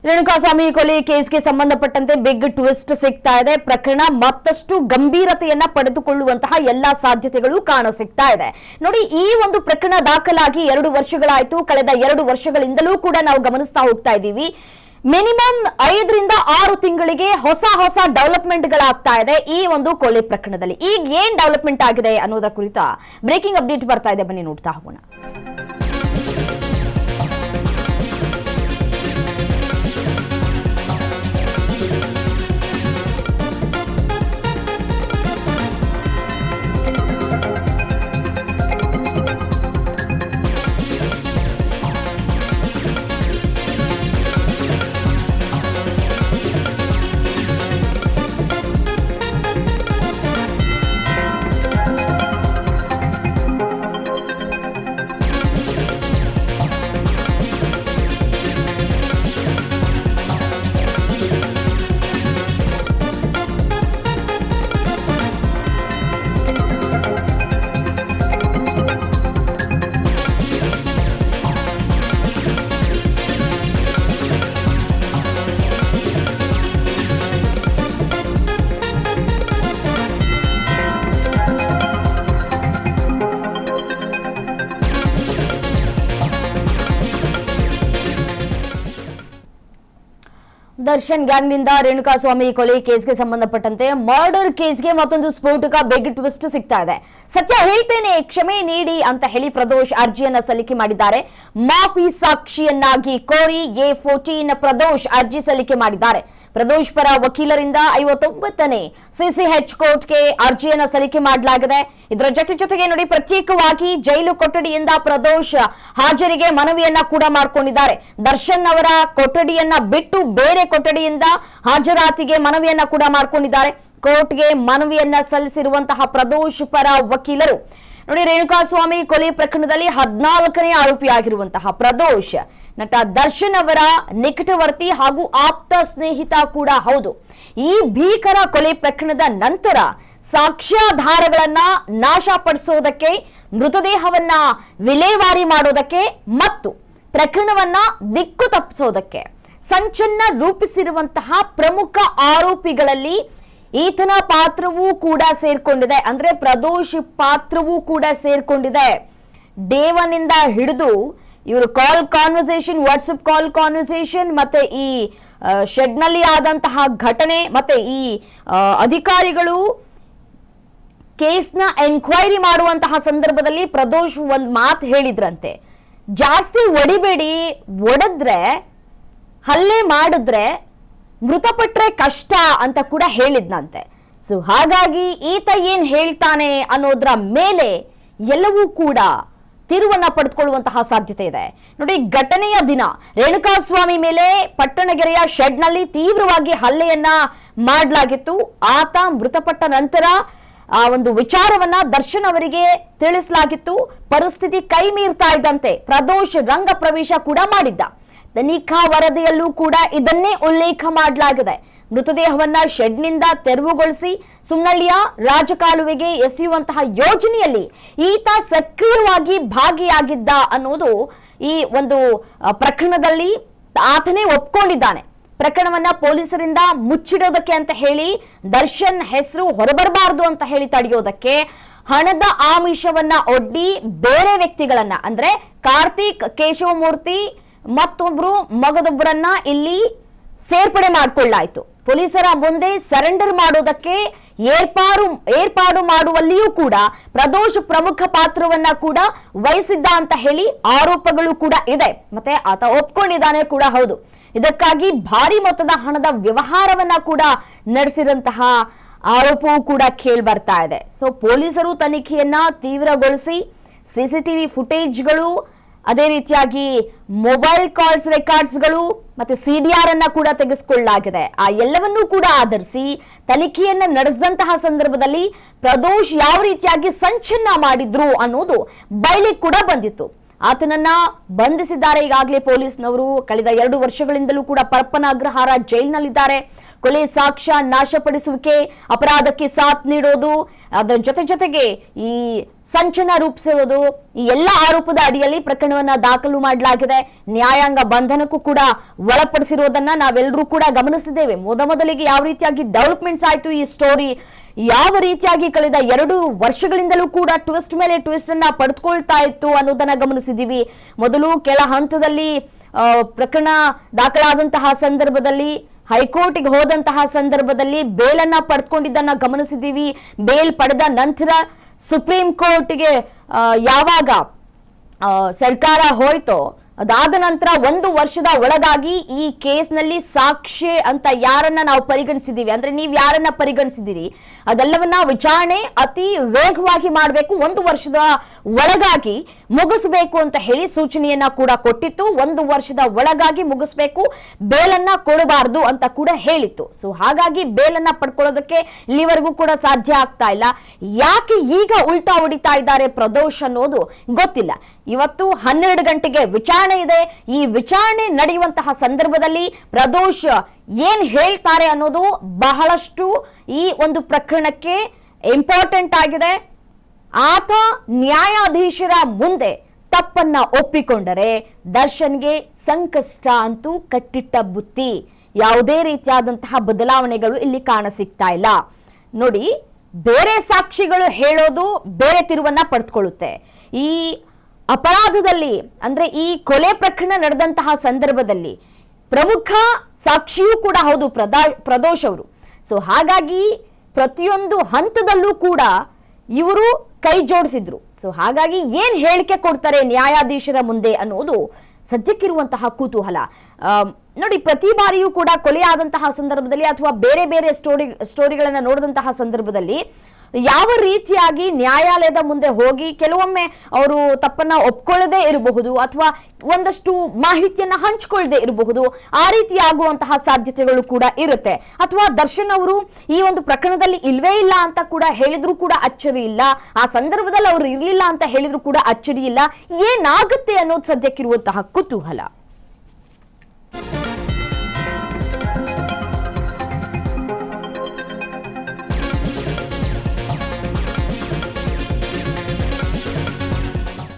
ರೇಣುಕಾಸ್ವಾಮಿ ಕೊಲೆ ಕೇಸ್ಗೆ ಸಂಬಂಧಪಟ್ಟಂತೆ big twist ಸಿಗ್ತಾ ಇದೆ. ಪ್ರಕರಣ ಮತ್ತಷ್ಟು ಗಂಭೀರತೆಯನ್ನ ಪಡೆದುಕೊಳ್ಳುವಂತಹ ಎಲ್ಲಾ ಸಾಧ್ಯತೆಗಳು ಕಾಣಸಿಗ್ತಾ ಇದೆ. ನೋಡಿ, ಈ ಒಂದು ಪ್ರಕರಣ ದಾಖಲಾಗಿ 2 ವರ್ಷಗಳಾಯಿತು. ಕಳೆದ 2 ವರ್ಷಗಳಿಂದಲೂ ಕೂಡ ನಾವು ಗಮನಿಸ್ತಾ ಹೋಗ್ತಾ ಇದ್ದೀವಿ. ಮಿನಿಮಮ್ 5 ರಿಂದ 6 ತಿಂಗಳಿಗೆ ಹೊಸ ಡೆವಲಪ್ಮೆಂಟ್ಗಳಾಗ್ತಾ ಇದೆ ಈ ಒಂದು ಕೊಲೆ ಪ್ರಕರಣದಲ್ಲಿ. ಈಗ ಏನ್ ಡೆವಲಪ್ಮೆಂಟ್ ಆಗಿದೆ ಅನ್ನೋದರ ಕುರಿತ ಬ್ರೇಕಿಂಗ್ ಅಪ್ಡೇಟ್ ಬರ್ತಾ ಇದೆ, ಬನ್ನಿ ನೋಡ್ತಾ ಹೋಗೋಣ. ದರ್ಶನ್ ಗ್ಯಾಂಗ್ನಿಂದ ರೇಣುಕಾಸ್ವಾಮಿ ಕೊಲೆ ಕೇಸ್ಗೆ ಸಂಬಂಧಪಟ್ಟಂತೆ ಮರ್ಡರ್ ಕೇಸ್ಗೆ ಮತ್ತೊಂದು ಸ್ಫೋಟಕ ಬಿಗ್ ಟ್ವಿಸ್ಟ್ ಸಿಗ್ತಾ ಇದೆ. ಸತ್ಯ ಹೇಳ್ತೇನೆ, ಕ್ಷಮೆ ನೀಡಿ ಅಂತ ಹೇಳಿ ಪ್ರದೋಷ್ ಅರ್ಜಿಯನ್ನ ಸಲ್ಲಿಕೆ ಮಾಡಿದ್ದಾರೆ. ಮಾಫಿ ಸಾಕ್ಷಿಯನ್ನಾಗಿ ಕೋರಿ A14 ಪ್ರದೋಷ್ ಅರ್ಜಿ ಸಲ್ಲಿಕೆ ಮಾಡಿದ್ದಾರೆ. ಪ್ರದೋಷ್ ಪರ ವಕೀಲರಿಂದ 59ನೇ CCH ಕೋರ್ಟ್ಗೆ ಅರ್ಜಿಯನ್ನ ಸಲ್ಲಿಕೆ ಮಾಡಲಾಗಿದೆ. ಇದರ ಜೊತೆಗೆ ನೋಡಿ, ಪ್ರತ್ಯೇಕವಾಗಿ ಜೈಲು ಕೊಠಡಿಯಿಂದ ಪ್ರದೋಷ್ ಹಾಜರಿಗೆ ಮನವಿಯನ್ನ ಕೂಡ ಮಾಡಿಕೊಂಡಿದ್ದಾರೆ. ದರ್ಶನ್ ಅವರ ಕೊಠಡಿಯನ್ನ ಬಿಟ್ಟು ಬೇರೆ ಕೊಠಡಿಯಿಂದ ಹಾಜರಾತಿಗೆ ಮನವಿಯನ್ನ ಕೂಡ ಮಾಡಿಕೊಂಡಿದ್ದಾರೆ. ಕೋರ್ಟ್ಗೆ ಮನವಿಯನ್ನ ಸಲ್ಲಿಸಿರುವಂತಹ ಪ್ರದೋಷ್ ಪರ ವಕೀಲರು ನೋಡಿ, ರೇಣುಕಾಸ್ವಾಮಿ ಕೊಲೆ ಪ್ರಕರಣದಲ್ಲಿ 14ನೇ ಆರೋಪಿಯಾಗಿರುವಂತಹ ಪ್ರದೋಷ್ ನಟ ದರ್ಶನ್ ಅವರ ನಿಕಟವರ್ತಿ ಹಾಗೂ ಆಪ್ತ ಸ್ನೇಹಿತ ಕೂಡ ಹೌದು. ಈ ಭೀಕರ ಕೊಲೆ ಪ್ರಕರಣದ ನಂತರ ಸಾಕ್ಷ್ಯಾಧಾರಗಳನ್ನ ನಾಶಪಡಿಸೋದಕ್ಕೆ, ಮೃತದೇಹವನ್ನ ವಿಲೇವಾರಿ ಮಾಡೋದಕ್ಕೆ ಮತ್ತು ಪ್ರಕರಣವನ್ನ ದಿಕ್ಕು ತಪ್ಪಿಸೋದಕ್ಕೆ ಸಂಚನ್ನ ರೂಪಿಸಿರುವಂತಹ ಪ್ರಮುಖ ಆರೋಪಿಗಳಲ್ಲಿ ಈತನ ಪಾತ್ರವೂ ಕೂಡ ಸೇರ್ಕೊಂಡಿದೆ. ಅಂದ್ರೆ ಪ್ರದೋಷ್ ಪಾತ್ರವೂ ಕೂಡ ಸೇರ್ಕೊಂಡಿದೆ. ಡೇವನಿಂದ ಹಿಡಿದು ಇವರು ಕಾಲ್ ಕಾನ್ವರ್ಸೇಷನ್, ವಾಟ್ಸಪ್ ಕಾಲ್ ಕಾನ್ವರ್ಸೇಷನ್, ಮತ್ತೆ ಈ ಶೆಡ್ ನಲ್ಲಿ ಆದಂತಹ ಘಟನೆ, ಮತ್ತೆ ಈ ಅಧಿಕಾರಿಗಳು ಕೇಸ್ನ ಎನ್ಕ್ವೈರಿ ಮಾಡುವಂತಹ ಸಂದರ್ಭದಲ್ಲಿ ಪ್ರದೋಷ್ ಒಂದು ಮಾತು ಹೇಳಿದ್ರಂತೆ, ಜಾಸ್ತಿ ಒಡಿಬೇಡಿ, ಒಡೆದ್ರೆ ಹಲ್ಲೆ ಮಾಡಿದ್ರೆ ಮೃತಪಟ್ರೆ ಕಷ್ಟ ಅಂತ ಕೂಡ ಹೇಳಿದ್ನಂತೆ. ಸೊ ಹಾಗಾಗಿ ಈತ ಏನ್ ಹೇಳ್ತಾನೆ ಅನ್ನೋದ್ರ ಮೇಲೆ ಎಲ್ಲವೂ ಕೂಡ ತಿರುವನ್ನ ಪಡೆದುಕೊಳ್ಳುವಂತಹ ಸಾಧ್ಯತೆ ಇದೆ. ನೋಡಿ, ಘಟನೆಯ ದಿನ ರೇಣುಕಾಸ್ವಾಮಿ ಮೇಲೆ ಪಟ್ಟಣಗೆರೆಯ ಶೆಡ್ ನಲ್ಲಿ ತೀವ್ರವಾಗಿ ಹಲ್ಲೆಯನ್ನ ಮಾಡಲಾಗಿತ್ತು. ಆತ ಮೃತಪಟ್ಟ ನಂತರ ಆ ಒಂದು ವಿಚಾರವನ್ನ ದರ್ಶನ್ ಅವರಿಗೆ ತಿಳಿಸಲಾಗಿತ್ತು. ಪರಿಸ್ಥಿತಿ ಕೈ ಮೀರ್ತಾ ಇದ್ದಂತೆ ಪ್ರದೋಷ್ ರಂಗ ಪ್ರವೇಶ ಕೂಡ ಮಾಡಿದ್ದ. ತನಿಖಾ ವರದಿಯಲ್ಲೂ ಕೂಡ ಇದನ್ನೇ ಉಲ್ಲೇಖ ಮಾಡಲಾಗಿದೆ. ಮೃತದೇಹವನ್ನ ಶೆಡ್ನಿಂದ ತೆರವುಗೊಳಿಸಿ ಸುಮ್ನಳ್ಳಿಯ ರಾಜಕಾಲುವೆಗೆ ಎಸೆಯುವಂತಹ ಯೋಜನೆಯಲ್ಲಿ ಈತ ಸಕ್ರಿಯವಾಗಿ ಭಾಗಿಯಾಗಿದ್ದ ಅನ್ನೋದು ಈ ಒಂದು ಪ್ರಕರಣದಲ್ಲಿ ಆತನೇ ಒಪ್ಕೊಂಡಿದ್ದಾನೆ. ಪ್ರಕರಣವನ್ನ ಪೊಲೀಸರಿಂದ ಮುಚ್ಚಿಡೋದಕ್ಕೆ ಅಂತ ಹೇಳಿ, ದರ್ಶನ್ ಹೆಸರು ಹೊರಬರಬಾರದು ಅಂತ ಹೇಳಿ ತಡೆಯೋದಕ್ಕೆ ಹಣದ ಆಮಿಷವನ್ನ ಒಡ್ಡಿ ಬೇರೆ ವ್ಯಕ್ತಿಗಳನ್ನ, ಅಂದ್ರೆ ಕಾರ್ತಿಕ್, ಕೇಶವಮೂರ್ತಿ ಮತ್ತೊಬ್ರು ಮಗದೊಬ್ಬರನ್ನ ಇಲ್ಲಿ ಸೇರ್ಪಡೆ ಮಾಡಿಕೊಳ್ಳಾಯಿತು. ಪೊಲೀಸರ ಮುಂದೆ ಸರೆಂಡರ್ ಮಾಡೋದಕ್ಕೆ ಏರ್ಪಾಡು ಮಾಡುವಲ್ಲಿಯೂ ಕೂಡ ಪ್ರದೋಷ್ ಪ್ರಮುಖ ಪಾತ್ರವನ್ನ ಕೂಡ ವಹಿಸಿದ್ದ ಅಂತ ಹೇಳಿ ಆರೋಪಗಳು ಕೂಡ ಇದೆ. ಮತ್ತೆ ಆತ ಒಪ್ಕೊಂಡಿದ್ದಾನೆ ಕೂಡ ಹೌದು. ಇದಕ್ಕಾಗಿ ಭಾರಿ ಮೊತ್ತದ ಹಣದ ವ್ಯವಹಾರವನ್ನ ಕೂಡ ನಡೆಸಿದಂತಹ ಆರೋಪವೂ ಕೂಡ ಕೇಳಿ ಬರ್ತಾ ಇದೆ. ಸೊ ಪೊಲೀಸರು ತನಿಖೆಯನ್ನ ತೀವ್ರಗೊಳಿಸಿ CCTV ಫುಟೇಜ್ಗಳು, ಅದೇ ರೀತಿಯಾಗಿ ಮೊಬೈಲ್ ಕಾಲ್ಸ್ ರೆಕಾರ್ಡ್ಸ್ಗಳು ಮತ್ತೆ CDR ಅನ್ನ ಕೂಡ ತೆಗೆಸಿಕೊಳ್ಳಲಾಗಿದೆ. ಆ ಎಲ್ಲವನ್ನೂ ಕೂಡ ಆಧರಿಸಿ ತನಿಖೆಯನ್ನ ನಡೆಸಿದಂತಹ ಸಂದರ್ಭದಲ್ಲಿ ಪ್ರದೋಷ್ ಯಾವ ರೀತಿಯಾಗಿ ಸಂಚನ್ನ ಮಾಡಿದ್ರು ಅನ್ನೋದು ಬಯಲಿಗೆ ಕೂಡ ಬಂದಿತ್ತು. ಆತನನ್ನ ಬಂಧಿಸಿದ್ದಾರೆ ಈಗಾಗಲೇ ಪೊಲೀಸ್ನವರು. ಕಳೆದ 2 ವರ್ಷಗಳಿಂದಲೂ ಕೂಡ ಪರಪ್ಪನ ಅಗ್ರಹಾರ ಜೈಲಿನಲ್ಲಿದ್ದಾರೆ. ಕೊಲೆ ಸಾಕ್ಷ್ಯ ನಾಶಪಡಿಸುವಿಕೆ, ಅಪರಾಧಕ್ಕೆ ಸಾಥ್ ನೀಡೋದು, ಅದರ ಜೊತೆಗೆ ಈ ಸಂಚನ ರೂಪಿಸಿರೋದು, ಈ ಎಲ್ಲ ಆರೋಪದ ಅಡಿಯಲ್ಲಿ ಪ್ರಕರಣವನ್ನ ದಾಖಲು ಮಾಡಲಾಗಿದೆ. ನ್ಯಾಯಾಂಗ ಬಂಧನಕ್ಕೂ ಕೂಡ ಒಳಪಡಿಸಿರೋದನ್ನ ನಾವೆಲ್ಲರೂ ಕೂಡ ಗಮನಿಸಿದ್ದೇವೆ. ಮೊದಲಿಗೆ ಯಾವ ರೀತಿಯಾಗಿ ಡೆವಲಪ್ಮೆಂಟ್ಸ್ ಆಯ್ತು ಈ ಸ್ಟೋರಿ, ಯಾವ ರೀತಿಯಾಗಿ ಕಳೆದ 2 ವರ್ಷಗಳಿಂದಲೂ ಕೂಡ ಟ್ವಿಸ್ಟ್ ಮೇಲೆ ಟ್ವಿಸ್ಟ್ ಅನ್ನ ಪಡೆದುಕೊಳ್ತಾ ಇತ್ತು ಅನ್ನೋದನ್ನ ಗಮನಿಸಿದ್ದೀವಿ. ಮೊದಲು ಕೆಲ ಹಂತದಲ್ಲಿ ಪ್ರಕರಣ ದಾಖಲಾದಂತಹ ಸಂದರ್ಭದಲ್ಲಿ ಹೈಕೋರ್ಟ್ಗೆ ಹೋದಂತಹ ಸಂದರ್ಭದಲ್ಲಿ ಬೇಲನ್ನ ಪಡೆದುಕೊಂಡಿದ್ದನ್ನ ಗಮನಿಸಿದ್ದೀವಿ. ಬೇಲ್ ಪಡೆದ ನಂತರ ಸುಪ್ರೀಂ ಕೋರ್ಟ್ಗೆ ಯಾವಾಗ ಸರ್ಕಾರ ಹೋಯ್ತೋ ಅದಾದ ನಂತರ 1 ವರ್ಷದ ಒಳಗಾಗಿ ಈ ಕೇಸ್ನಲ್ಲಿ ಸಾಕ್ಷಿ ಅಂತ ಯಾರನ್ನ ನಾವು ಪರಿಗಣಿಸಿದ್ದೀವಿ, ಅಂದ್ರೆ ನೀವು ಯಾರನ್ನ ಪರಿಗಣಿಸಿದ್ದೀರಿ ಅದೆಲ್ಲವನ್ನ ವಿಚಾರಣೆ ಅತಿ ವೇಗವಾಗಿ ಮಾಡಬೇಕು, 1 ವರ್ಷದ ಒಳಗಾಗಿ ಮುಗಿಸಬೇಕು ಅಂತ ಹೇಳಿ ಸೂಚನೆಯನ್ನ ಕೂಡ ಕೊಟ್ಟಿತ್ತು. 1 ವರ್ಷದ ಒಳಗಾಗಿ ಮುಗಿಸ್ಬೇಕು, ಬೇಲನ್ನ ಕೊಡಬಾರದು ಅಂತ ಕೂಡ ಹೇಳಿತ್ತು. ಸೊ ಹಾಗಾಗಿ ಬೇಲನ್ನ ಪಡ್ಕೊಳ್ಳೋದಕ್ಕೆ ಇಲ್ಲಿವರೆಗೂ ಕೂಡ ಸಾಧ್ಯ ಆಗ್ತಾ ಇಲ್ಲ. ಯಾಕೆ ಈಗ ಉಲ್ಟಾ ಹೊಡಿತಾ ಇದ್ದಾರೆ ಪ್ರದೋಷ್ ಅನ್ನೋದು ಗೊತ್ತಿಲ್ಲ. ಇವತ್ತು 12 ಗಂಟೆಗೆ ವಿಚಾರಣೆ ಇದೆ. ಈ ವಿಚಾರಣೆ ನಡೆಯುವಂತಹ ಸಂದರ್ಭದಲ್ಲಿ ಪ್ರದೋಷ್ ಏನ್ ಹೇಳ್ತಾರೆ ಅನ್ನೋದು ಬಹಳಷ್ಟು ಈ ಒಂದು ಪ್ರಕರಣಕ್ಕೆ ಇಂಪಾರ್ಟೆಂಟ್ ಆಗಿದೆ. ಆತ ನ್ಯಾಯಾಧೀಶರ ಮುಂದೆ ತಪ್ಪನ್ನ ಒಪ್ಪಿಕೊಂಡರೆ ದರ್ಶನ್ಗೆ ಸಂಕಷ್ಟ ಅಂತೂ ಕಟ್ಟಿಟ್ಟ ಬುತ್ತಿ. ಯಾವುದೇ ರೀತಿಯಾದಂತಹ ಬದಲಾವಣೆಗಳು ಇಲ್ಲಿ ಕಾಣಸಿಗ್ತಾ ಇಲ್ಲ. ನೋಡಿ, ಬೇರೆ ಸಾಕ್ಷಿಗಳು ಹೇಳೋದು ಬೇರೆ ತಿರುವನ್ನ ಪಡೆದುಕೊಳ್ಳುತ್ತೆ. ಈ ಅಪರಾಧದಲ್ಲಿ ಅಂದ್ರೆ ಈ ಕೊಲೆ ಪ್ರಕರಣ ನಡೆದಂತಹ ಸಂದರ್ಭದಲ್ಲಿ ಪ್ರಮುಖ ಸಾಕ್ಷಿಯೂ ಕೂಡ ಹೌದು ಪ್ರದೋಷ್ ಅವರು. ಸೊ ಹಾಗಾಗಿ ಪ್ರತಿಯೊಂದು ಹಂತದಲ್ಲೂ ಕೂಡ ಇವರು ಕೈ ಜೋಡಿಸಿದ್ರು. ಸೊ ಹಾಗಾಗಿ ಏನ್ ಹೇಳಿಕೆ ಕೊಡ್ತಾರೆ ನ್ಯಾಯಾಧೀಶರ ಮುಂದೆ ಅನ್ನೋದು ಸದ್ಯಕ್ಕಿರುವಂತಹ ಕುತೂಹಲ. ನೋಡಿ, ಪ್ರತಿ ಬಾರಿಯೂ ಕೂಡ ಕೊಲೆ ಆದಂತಹ ಸಂದರ್ಭದಲ್ಲಿ ಅಥವಾ ಬೇರೆ ಬೇರೆ ಸ್ಟೋರಿಗಳನ್ನ ನೋಡಿದಂತಹ ಸಂದರ್ಭದಲ್ಲಿ ಯಾವ ರೀತಿಯಾಗಿ ನ್ಯಾಯಾಲಯದ ಮುಂದೆ ಹೋಗಿ ಕೆಲವೊಮ್ಮೆ ಅವರು ತಪ್ಪನ್ನ ಒಪ್ಕೊಳ್ಳದೆ ಇರಬಹುದು ಅಥವಾ ಒಂದಷ್ಟು ಮಾಹಿತಿಯನ್ನ ಹಂಚಿಕೊಳ್ಳದೆ ಇರಬಹುದು. ಆ ರೀತಿ ಆಗುವಂತಹ ಸಾಧ್ಯತೆಗಳು ಕೂಡ ಇರುತ್ತೆ. ಅಥವಾ ದರ್ಶನ್ ಅವರು ಈ ಒಂದು ಪ್ರಕರಣದಲ್ಲಿ ಇಲ್ವೇ ಇಲ್ಲ ಅಂತ ಕೂಡ ಹೇಳಿದ್ರು ಕೂಡ ಅಚ್ಚರಿ ಇಲ್ಲ, ಆ ಸಂದರ್ಭದಲ್ಲಿ ಅವರು ಇರ್ಲಿಲ್ಲ ಅಂತ ಹೇಳಿದ್ರು ಕೂಡ ಅಚ್ಚರಿ ಇಲ್ಲ. ಏನಾಗುತ್ತೆ ಅನ್ನೋದು ಸದ್ಯಕ್ಕಿರುವಂತಹ ಕುತೂಹಲ.